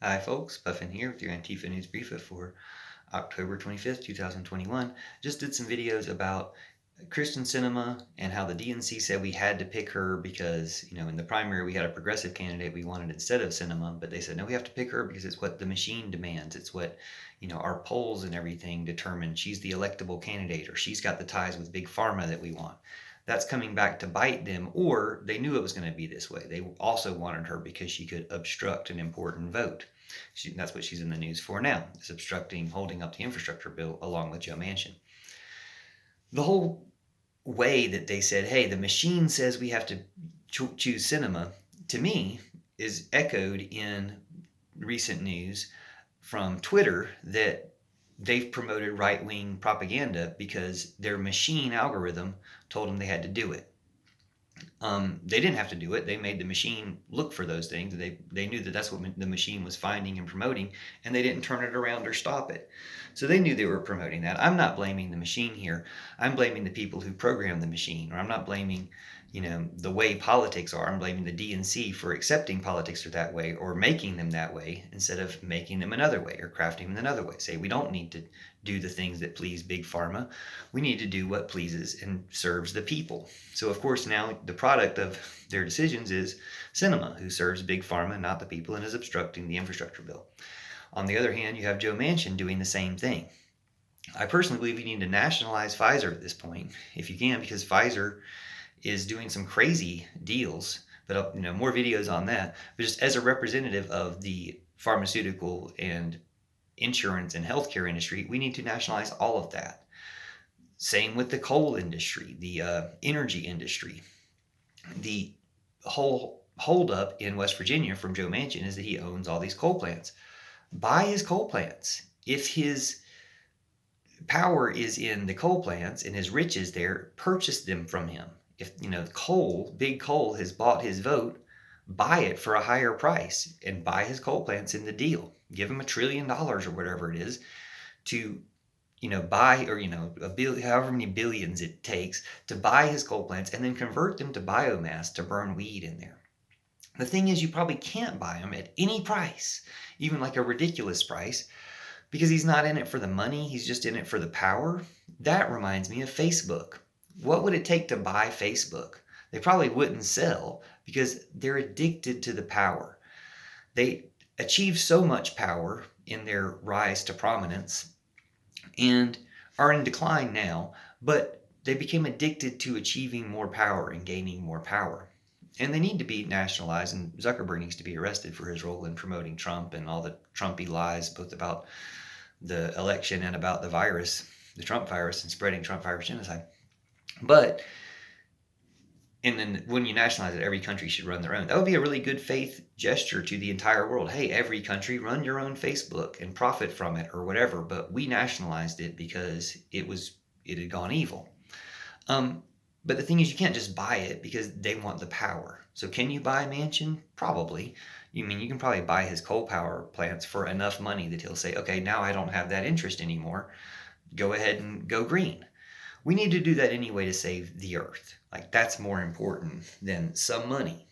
Hi folks, Puffin here with your Antifa News Briefa for October 25th, 2021. Just did some videos about Christian Sinema and how the DNC said we had to pick her because, in the primary we had a progressive candidate we wanted instead of Sinema, but they said, no, we have to pick her because it's what the machine demands. It's what, our polls and everything determine she's the electable candidate or she's got the ties with Big Pharma that we want. That's coming back to bite them, or they knew it was going to be this way. They also wanted her because she could obstruct an important vote. That's what she's in the news for now, is obstructing, holding up the infrastructure bill along with Joe Manchin. The whole way that they said, hey, the machine says we have to choose Sinema, to me, is echoed in recent news from Twitter that they've promoted right-wing propaganda because their machine algorithm told them they had to do it. They didn't have to do it. They made the machine look for those things. They knew that that's what the machine was finding and promoting, and they didn't turn it around or stop it. So they knew they were promoting that. I'm not blaming the machine here. I'm blaming the people who programmed the machine, or I'm not blaming, the way politics are. I'm blaming the DNC for accepting politics are that way or making them that way instead of making them another way or crafting them another way. Say, we don't need to do the things that please Big Pharma. We need to do what pleases and serves the people. So, of course, now the product of their decisions is Sinema, who serves Big Pharma, not the people, and is obstructing the infrastructure bill. On the other hand, you have Joe Manchin doing the same thing. I personally believe you need to nationalize Pfizer at this point, if you can, because Pfizer is doing some crazy deals, but more videos on that. But just as a representative of the pharmaceutical and insurance and healthcare industry, we need to nationalize all of that. Same with the coal industry, the energy industry. The whole holdup in West Virginia from Joe Manchin is that he owns all these coal plants. Buy his coal plants. If his power is in the coal plants and his riches there, purchase them from him. If big coal has bought his vote, buy it for a higher price and buy his coal plants in the deal. Give him $1 trillion or whatever it is to buy, or however many billions it takes to buy his coal plants and then convert them to biomass to burn weed in there. The thing is, you probably can't buy them at any price, even like a ridiculous price, because he's not in it for the money, he's just in it for the power. That reminds me of Facebook. What would it take to buy Facebook? They probably wouldn't sell because they're addicted to the power. They achieve so much power in their rise to prominence and are in decline now, but they became addicted to achieving more power and gaining more power. And they need to be nationalized, and Zuckerberg needs to be arrested for his role in promoting Trump and all the Trumpy lies, both about the election and about the virus, the Trump virus, and spreading Trump virus genocide. But and then when you nationalize it, every country should run their own. That would be a really good faith gesture to the entire world. Hey, every country, run your own Facebook and profit from it or whatever. But we nationalized it because it had gone evil. But the thing is, you can't just buy it because they want the power. So can you buy Manchin? Probably. You can probably buy his coal power plants for enough money that he'll say, okay, now I don't have that interest anymore. Go ahead and go green. We need to do that anyway to save the earth. Like, that's more important than some money.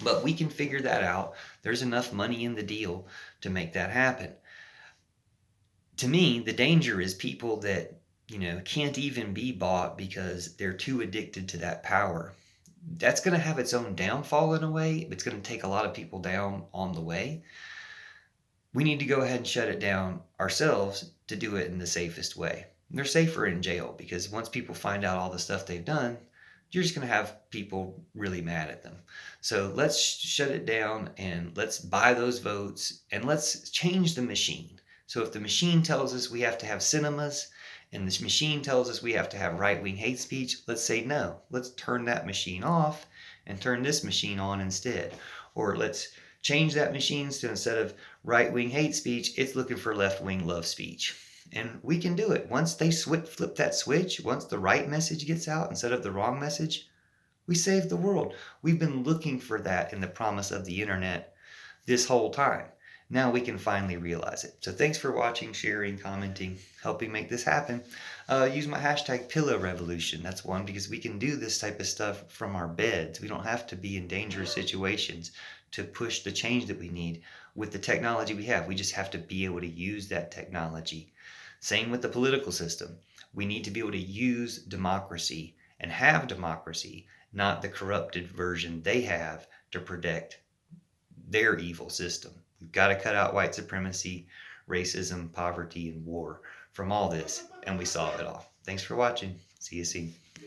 But we can figure that out. There's enough money in the deal to make that happen. To me, the danger is people that, can't even be bought because they're too addicted to that power. That's going to have its own downfall in a way. It's going to take a lot of people down on the way. We need to go ahead and shut it down ourselves to do it in the safest way. They're safer in jail because once people find out all the stuff they've done, you're just going to have people really mad at them. So let's shut it down and let's buy those votes and let's change the machine. So if the machine tells us we have to have cinemas and this machine tells us we have to have right-wing hate speech, let's say no. Let's turn that machine off and turn this machine on instead. Or let's change that machine to, instead of right-wing hate speech, it's looking for left-wing love speech. And we can do it. Once they flip that switch, once the right message gets out instead of the wrong message, we save the world. We've been looking for that in the promise of the internet this whole time. Now we can finally realize it. So thanks for watching, sharing, commenting, helping make this happen. Use my hashtag Pillow Revolution. That's one, because we can do this type of stuff from our beds. We don't have to be in dangerous situations to push the change that we need with the technology we have. We just have to be able to use that technology. Same with the political system. We need to be able to use democracy and have democracy, not the corrupted version they have to protect their evil system. We've got to cut out white supremacy, racism, poverty, and war from all this, and we solve it all. Thanks for watching. See you soon.